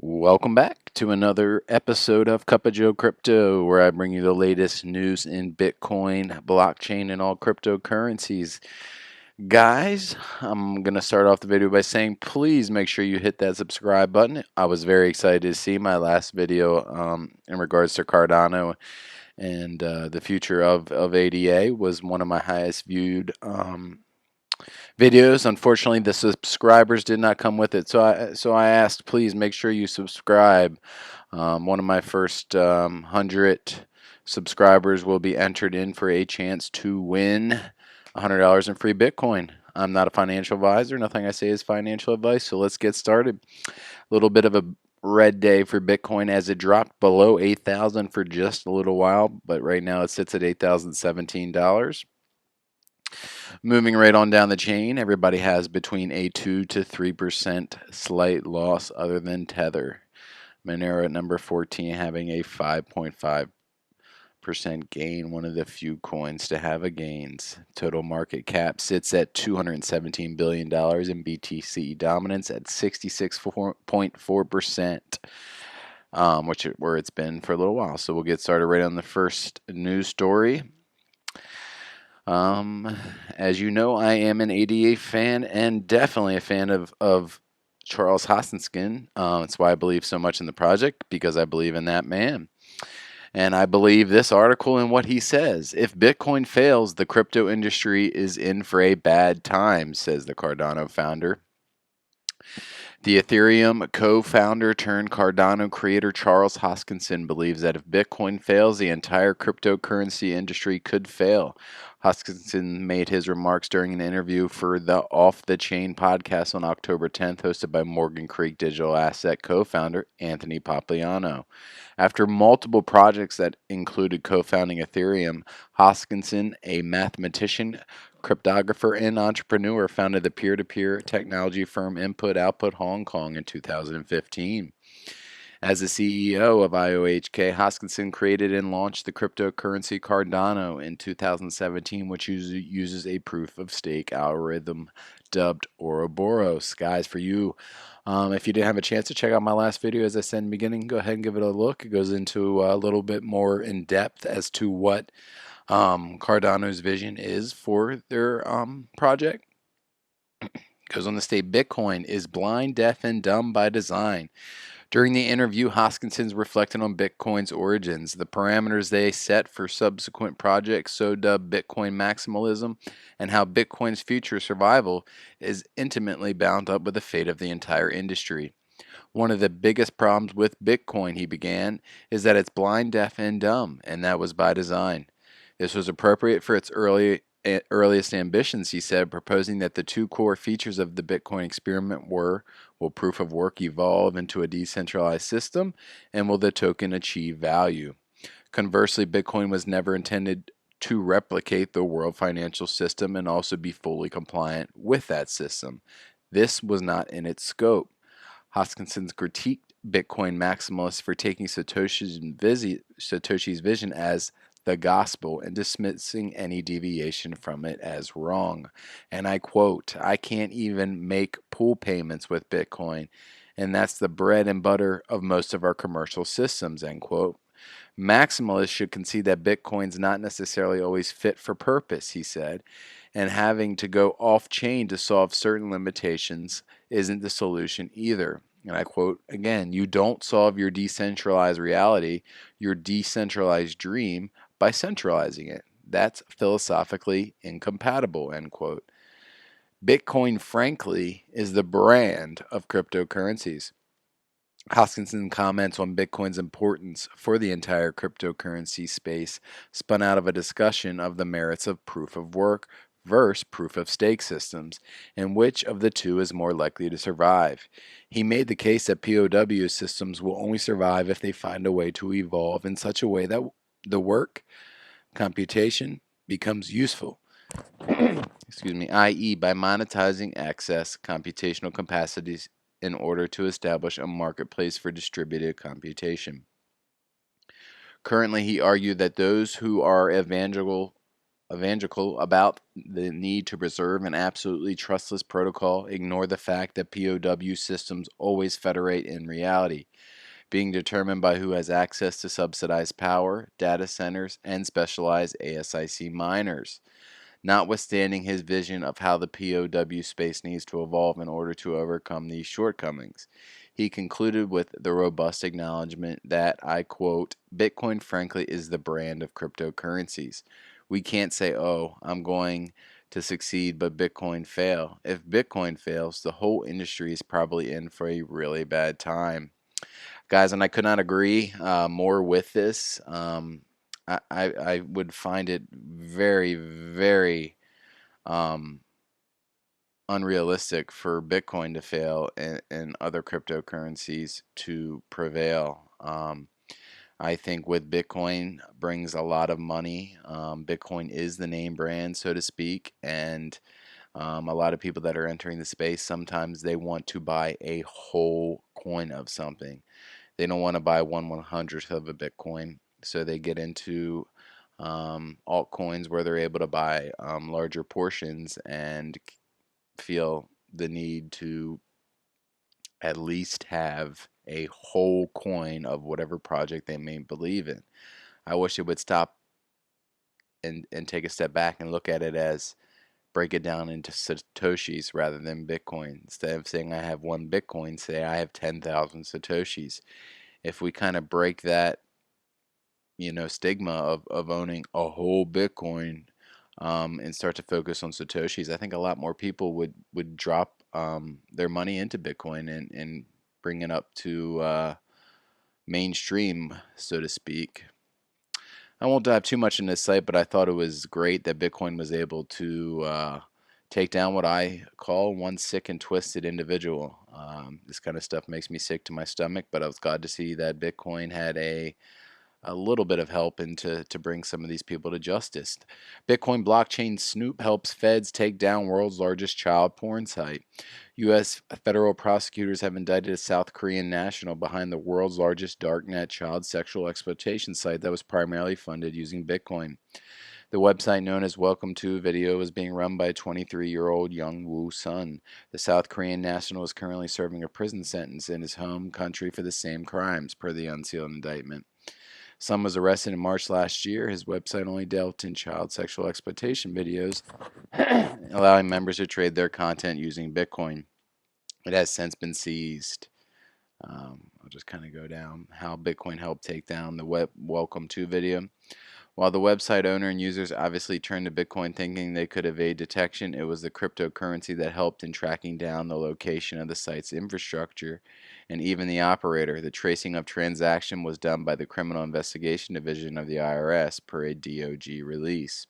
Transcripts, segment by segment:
Welcome back to another episode of Cup of Joe Crypto, where I bring you the latest news in Bitcoin, blockchain, and all cryptocurrencies. Guys, I'm going to start off the video by saying please make sure you hit that subscribe button. I was very excited to see my last video in regards to Cardano and the future of ADA was one of my highest viewed videos. Unfortunately, the subscribers did not come with it, so I asked, please make sure you subscribe. One of my first 100 subscribers will be entered in for a chance to win $100 in free Bitcoin. I'm not a financial advisor. Nothing I say is financial advice. So let's get started. A little bit of a red day for Bitcoin as it dropped below 8,000 for just a little while, but right now it sits at $8,017. Moving right on down the chain, everybody has between a 2 to 3% slight loss other than Tether. Monero at number 14 having a 5.5% gain, one of the few coins to have a gains. Total market cap sits at $217 billion in BTC dominance at 66.4%, where it's been for a little while. So we'll get started right on the first news story. As you know, I am an ADA fan and definitely a fan of Charles Hoskinson. That's why I believe so much in the project, because I believe in that man. And I believe this article and what he says. If Bitcoin fails, the crypto industry is in for a bad time, says the Cardano founder. The Ethereum co-founder turned Cardano creator Charles Hoskinson believes that if Bitcoin fails, the entire cryptocurrency industry could fail. Hoskinson made his remarks during an interview for the Off the Chain podcast on October 10th, hosted by Morgan Creek Digital Asset co-founder Anthony Papagliano. After multiple projects that included co-founding Ethereum, Hoskinson, a mathematician, cryptographer, and entrepreneur, founded the peer-to-peer technology firm Input Output Hong Kong in 2015. As the CEO of IOHK, Hoskinson created and launched the cryptocurrency Cardano in 2017, which uses a proof-of-stake algorithm dubbed Ouroboros. Guys, for you, if you didn't have a chance to check out my last video, as I said in the beginning, go ahead and give it a look. It goes into a little bit more in depth as to what Cardano's vision is for their project. Goes on to state Bitcoin is blind, deaf, and dumb by design. During the interview, Hoskinson's reflected on Bitcoin's origins, the parameters they set for subsequent projects, so dubbed Bitcoin maximalism, and how Bitcoin's future survival is intimately bound up with the fate of the entire industry. One of the biggest problems with Bitcoin, he began, is that it's blind, deaf, and dumb, and that was by design. This was appropriate for its earliest ambitions, he said, proposing that the two core features of the Bitcoin experiment were: will proof of work evolve into a decentralized system, and will the token achieve value? Conversely, Bitcoin was never intended to replicate the world financial system and also be fully compliant with that system. This was not in its scope. Hoskinson's critiqued Bitcoin maximalists for taking Satoshi's vision as the gospel and dismissing any deviation from it as wrong. And I quote, "I can't even make pool payments with Bitcoin, and that's the bread and butter of most of our commercial systems," end quote. Maximalists should concede that Bitcoin's not necessarily always fit for purpose, he said, and having to go off chain to solve certain limitations isn't the solution either. And I quote again, "You don't solve your decentralized reality, your decentralized dream, by centralizing it. That's philosophically incompatible," end quote. Bitcoin, frankly, is the brand of cryptocurrencies. Hoskinson comments on Bitcoin's importance for the entire cryptocurrency space spun out of a discussion of the merits of proof of work versus proof of stake systems, and which of the two is more likely to survive. He made the case that POW systems will only survive if they find a way to evolve in such a way that the work computation becomes useful. Excuse me, i.e., by monetizing excess computational capacities in order to establish a marketplace for distributed computation. Currently, he argued that those who are evangelical evangelical about the need to preserve an absolutely trustless protocol, ignore the fact that POW systems always federate in reality, being determined by who has access to subsidized power, data centers, and specialized ASIC miners. Notwithstanding his vision of how the POW space needs to evolve in order to overcome these shortcomings, he concluded with the robust acknowledgement that, I quote, Bitcoin frankly is the brand of cryptocurrencies. We can't say, oh, I'm going to succeed, but Bitcoin fail. If Bitcoin fails, the whole industry is probably in for a really bad time. Guys, and I could not agree more with this. I would find it very, very um, unrealistic for Bitcoin to fail and other cryptocurrencies to prevail. I think with Bitcoin brings a lot of money. Bitcoin is the name brand, so to speak, and a lot of people that are entering the space sometimes they want to buy a whole coin of something. They don't want to buy 1/100th of a Bitcoin, so they get into altcoins where they're able to buy larger portions and feel the need to at least have a whole coin of whatever project they may believe in. I wish it would stop and take a step back and look at it as break it down into satoshis rather than Bitcoin. Instead of saying I have one Bitcoin, say I have 10,000 satoshis. If we kind of break that stigma of owning a whole Bitcoin and start to focus on Satoshis, I think a lot more people would drop their money into Bitcoin and bring it up to mainstream, so to speak. I won't dive too much into this site, but I thought it was great that Bitcoin was able to take down what I call one sick and twisted individual. This kind of stuff makes me sick to my stomach, but I was glad to see that Bitcoin had a little bit of help to bring some of these people to justice. Bitcoin blockchain Snoop helps feds take down world's largest child porn site. U.S. federal prosecutors have indicted a South Korean national behind the world's largest darknet child sexual exploitation site that was primarily funded using Bitcoin. The website known as Welcome to Video is being run by 23-year-old Young Woo Sun. The South Korean national is currently serving a prison sentence in his home country for the same crimes, per the unsealed indictment. Sun was arrested in March last year. His website only dealt in child sexual exploitation videos, allowing members to trade their content using Bitcoin. It has since been seized. I'll just kind of go down how Bitcoin helped take down the Welcome to video. While the website owner and users obviously turned to Bitcoin thinking they could evade detection, it was the cryptocurrency that helped in tracking down the location of the site's infrastructure and even the operator. The tracing of transaction was done by the Criminal Investigation Division of the IRS per a DOJ release.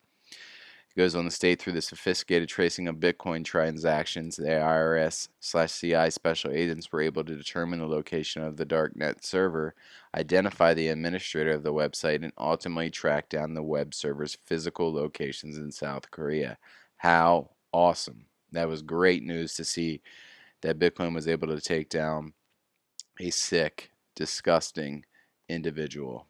It goes on to state through the sophisticated tracing of Bitcoin transactions, the IRS/CI special agents were able to determine the location of the darknet server, identify the administrator of the website, and ultimately track down the web server's physical locations in South Korea. How awesome! That was great news to see that Bitcoin was able to take down a sick, disgusting individual.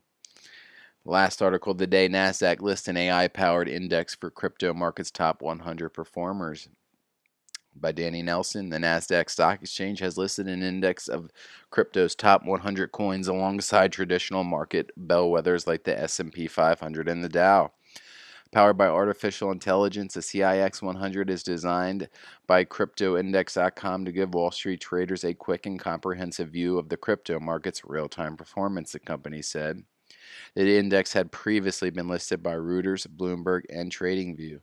Last article of the day, NASDAQ lists an AI-powered index for crypto markets top 100 performers. By Danny Nelson, the NASDAQ Stock Exchange has listed an index of crypto's top 100 coins alongside traditional market bellwethers like the S&P 500 and the Dow. Powered by artificial intelligence, the CIX 100 is designed by CryptoIndex.com to give Wall Street traders a quick and comprehensive view of the crypto market's real-time performance, the company said. The index had previously been listed by Reuters, Bloomberg, and TradingView,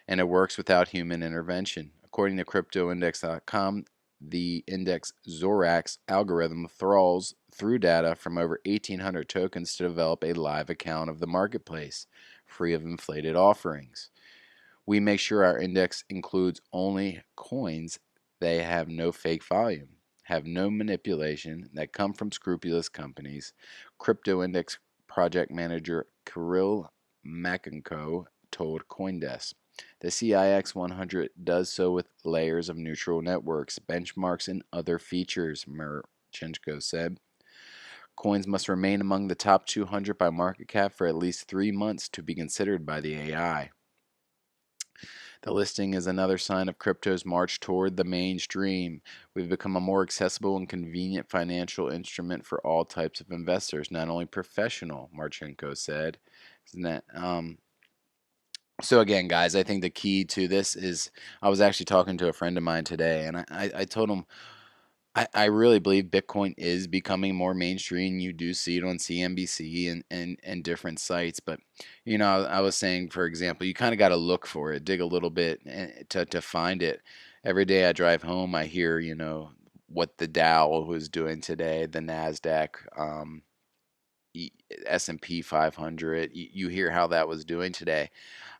and it works without human intervention. According to CryptoIndex.com, the index Zorax algorithm trawls through data from over 1,800 tokens to develop a live account of the marketplace, free of inflated offerings. We make sure our index includes only coins that have no fake volume, have no manipulation, that come from scrupulous companies. Crypto Index project manager Kirill Makenko told CoinDesk. The CIX 100 does so with layers of neutral networks, benchmarks, and other features, Merchenko said. Coins must remain among the top 200 by market cap for at least 3 months to be considered by the AI. The listing is another sign of crypto's march toward the mainstream. We've become a more accessible and convenient financial instrument for all types of investors, not only professional, Marchenko said. Isn't that? So again, guys, I think the key to this is I was actually talking to a friend of mine today, and I told him I really believe Bitcoin is becoming more mainstream. You do see it on CNBC and different sites. But, I was saying, for example, you kind of got to look for it, dig a little bit to find it. Every day I drive home, I hear, what the Dow was doing today, the NASDAQ, S&P 500. You hear how that was doing today.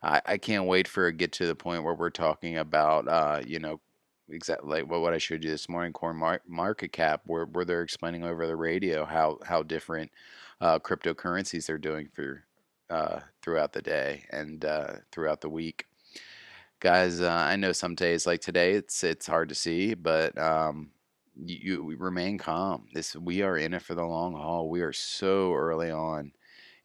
I can't wait for it to get to the point where we're talking about, exactly like what I showed you this morning, market cap, where they're explaining over the radio how different cryptocurrencies are doing for throughout the day and throughout the week. Guys, I know some days like today it's hard to see, but you remain calm. We are in it for the long haul. We are so early on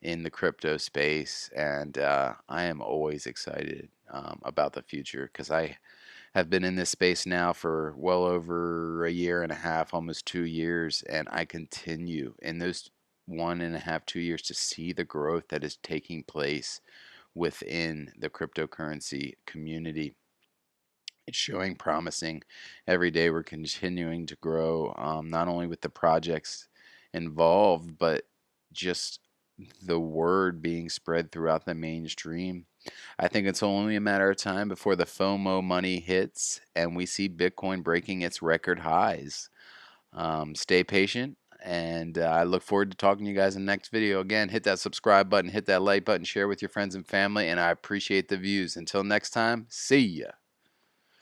in the crypto space, and I am always excited about the future because I have been in this space now for well over a year and a half, almost 2 years, and I continue in those 1.5, 2 years to see the growth that is taking place within the cryptocurrency community. It's showing promising. Every day we're continuing to grow, not only with the projects involved, but just the word being spread throughout the mainstream. I think it's only a matter of time before the FOMO money hits and we see Bitcoin breaking its record highs. Stay patient, and I look forward to talking to you guys in the next video. Again, hit that subscribe button, hit that like button, share with your friends and family, and I appreciate the views. Until next time, see ya.